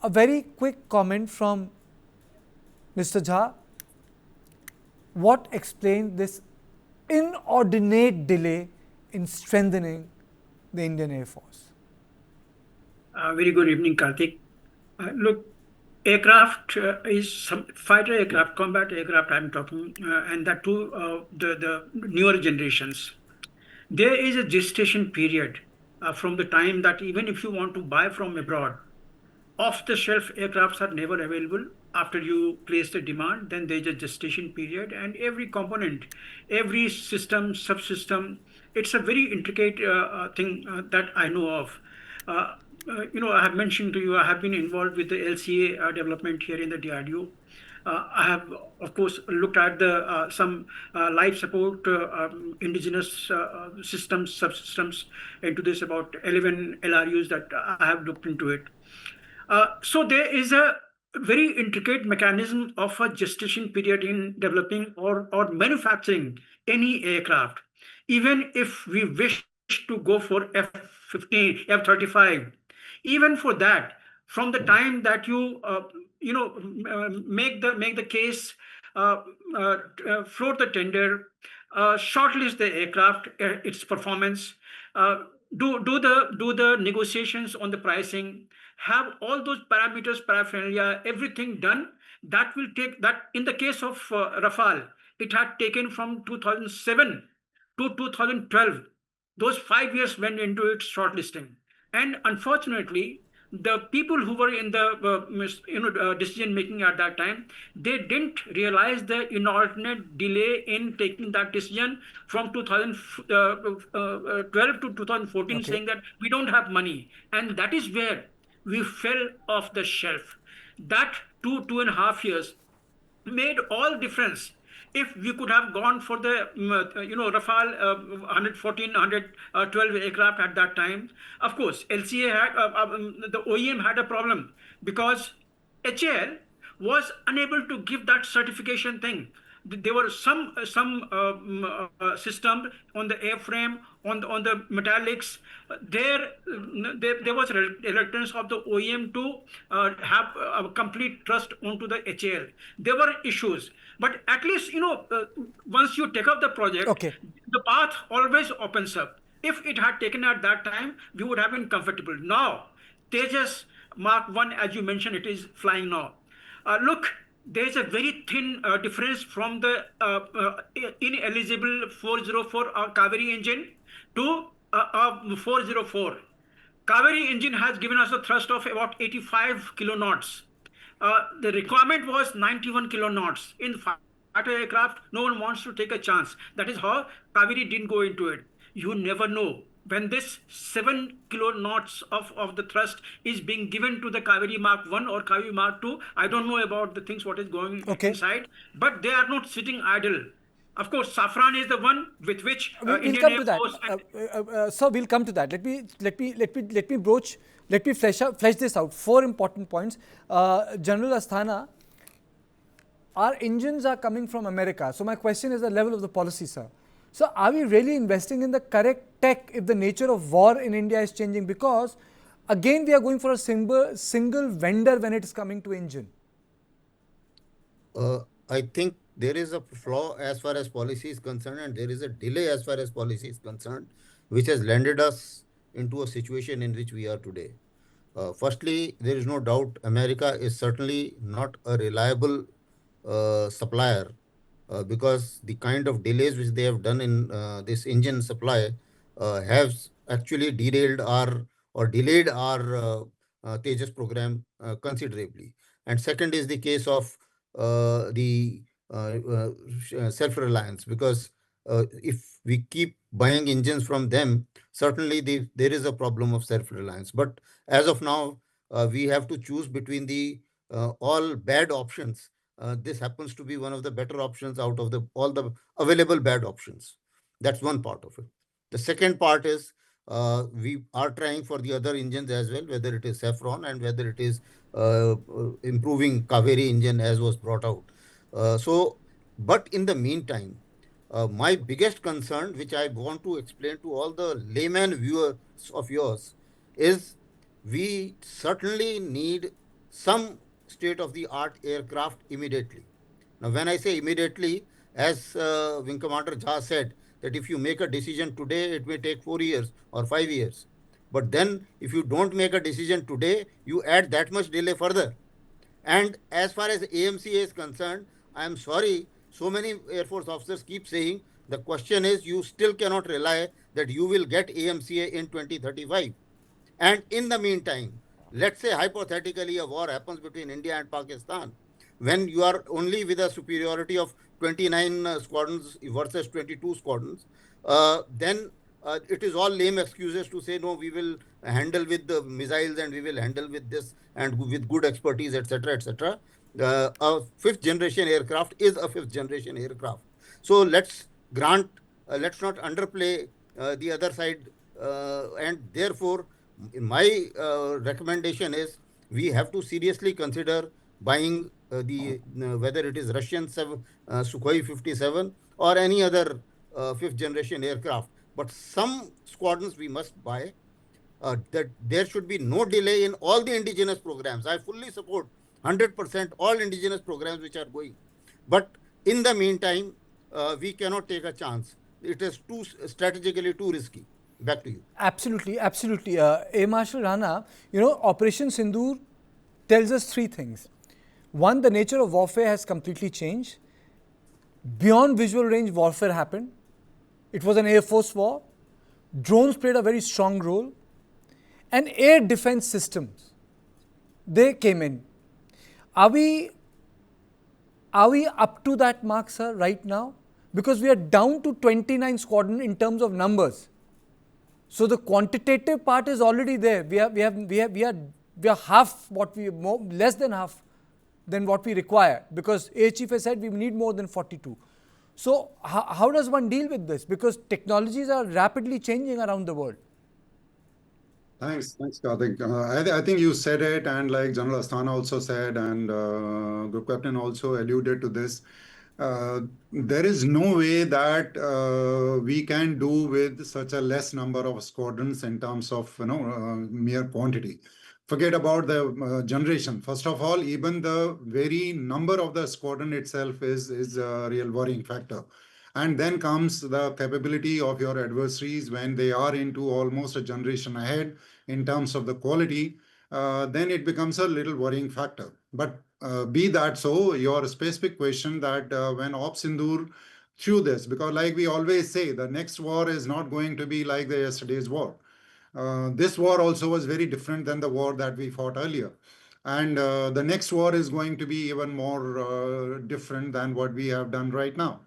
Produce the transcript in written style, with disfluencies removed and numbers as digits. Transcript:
a very quick comment from Mr. Jha. What explains this inordinate delay in strengthening the Indian Air Force? Very good evening, Karthik. Look, aircraft is some fighter aircraft, combat aircraft I'm talking, and that too, the newer generations. There is a gestation period from the time that even if you want to buy from abroad, off-the-shelf aircrafts are never available. After you place the demand, then there's a gestation period, and every component, every system, subsystem, it's a very intricate thing that I know of. I have mentioned to you, I have been involved with the LCA development here in the DRDO. I have, of course, looked at the some life support indigenous systems, subsystems into this, about 11 LRUs that I have looked into it. So there is a very intricate mechanism of a gestation period in developing or manufacturing any aircraft. Even if we wish to go for F-15, F-35, even for that, from the time that you make the case, float the tender, shortlist the aircraft, its performance, do the negotiations on the pricing, have all those parameters, paraphernalia, everything done. That will take that. In the case of Rafale, it had taken from 2007 to 2012. Those 5 years went into its shortlisting, and unfortunately, the people who were in the decision making at that time, they didn't realize the inordinate delay in taking that decision from 2012 to 2014, Okay. saying that we don't have money, and that is where we fell off the shelf. That 2.5 years made all difference. If we could have gone for the Rafale 114, 112 aircraft at that time, of course, LCA had the OEM had a problem because HAL was unable to give that certification thing. There were some system on the airframe, on the metallics. There was reluctance of the OEM to have a complete trust onto the HAL. There were issues, but at least once you take up the project, Okay. the path always opens up. If it had taken at that time, we would have been comfortable. Now, Tejas-Mk1A, as you mentioned, it is flying now. Look, there is a very thin difference from the ineligible 404 Kaveri engine to 404. Kaveri engine has given us a thrust of about 85 kilonauts. The requirement was 91 kilonauts. In fighter aircraft, no one wants to take a chance. That is how Kaveri didn't go into it. You never know. When this 7 kilonauts of the thrust is being given to the Kaveri Mark 1 or Kaveri Mark 2, I don't know about the things what is going inside, but they are not sitting idle. Of course, Safran is the one with which We'll come to that. Sir, we'll come to that. Let me flesh this out. 4 important points. General Asthana, our engines are coming from America. So my question is the level of the policy, sir. So are we really investing in the correct tech if the nature of war in India is changing? Because again, we are going for a single vendor when it is coming to engine. I think there is a flaw as far as policy is concerned, and there is a delay as far as policy is concerned, which has landed us into a situation in which we are today. Firstly, there is no doubt America is certainly not a reliable supplier. Because the kind of delays which they have done in this engine supply has actually derailed or delayed our Tejas program considerably. And second is the case of the self-reliance, because if we keep buying engines from them, certainly there is a problem of self-reliance. But as of now, we have to choose between the all bad options. This happens to be one of the better options out of all the available bad options. That's one part of it. The second part is we are trying for the other engines as well, whether it is Saffron and whether it is improving Kaveri engine as was brought out. But in the meantime, my biggest concern, which I want to explain to all the layman viewers of yours, is we certainly need some state-of-the-art aircraft immediately. Now, when I say immediately, as Wing Commander Jha said, that if you make a decision today, it may take 4 years or 5 years. But then, if you don't make a decision today, you add that much delay further. And as far as AMCA is concerned, I am sorry, so many Air Force officers keep saying the question is you still cannot rely that you will get AMCA in 2035. And in the meantime, let's say hypothetically a war happens between India and Pakistan, when you are only with a superiority of 29 squadrons versus 22 squadrons, then it is all lame excuses to say, no, we will handle with the missiles and we will handle with this and with good expertise, etc., etc. A fifth generation aircraft is a fifth generation aircraft. So let's grant, let's not underplay the other side, and therefore, my recommendation is we have to seriously consider buying the whether it is Russian Sukhoi 57 or any other fifth generation aircraft. But some squadrons we must buy. That there should be no delay in all the indigenous programs. I fully support 100% all indigenous programs which are going. But in the meantime, we cannot take a chance. It is too strategically too risky. Back to you. Absolutely, absolutely. Air Marshal Rana, you know, Operation Sindoor tells us three things. One, the nature of warfare has completely changed. Beyond visual range warfare happened. It was an Air Force war. Drones played a very strong role. And air defense systems, they came in. Are we up to that mark, sir, right now? Because we are down to 29 squadron in terms of numbers. So the quantitative part is already there. We are half what we less than half than what we require, because Air Chief has said we need more than 42. So how does one deal with this? Because technologies are rapidly changing around the world. Thanks, Karthik. I think you said it, and like General Asthana also said, and Group Captain also alluded to this. There is no way that we can do with such a less number of squadrons in terms of mere quantity. Forget about the generation. First of all, even the very number of the squadron itself is a real worrying factor. And then comes the capability of your adversaries when they are into almost a generation ahead in terms of the quality. Then it becomes a little worrying factor. But be that so, your specific question that when Op Sindoor threw this, because like we always say, the next war is not going to be like the yesterday's war. This war also was very different than the war that we fought earlier. And the next war is going to be even more different than what we have done right now.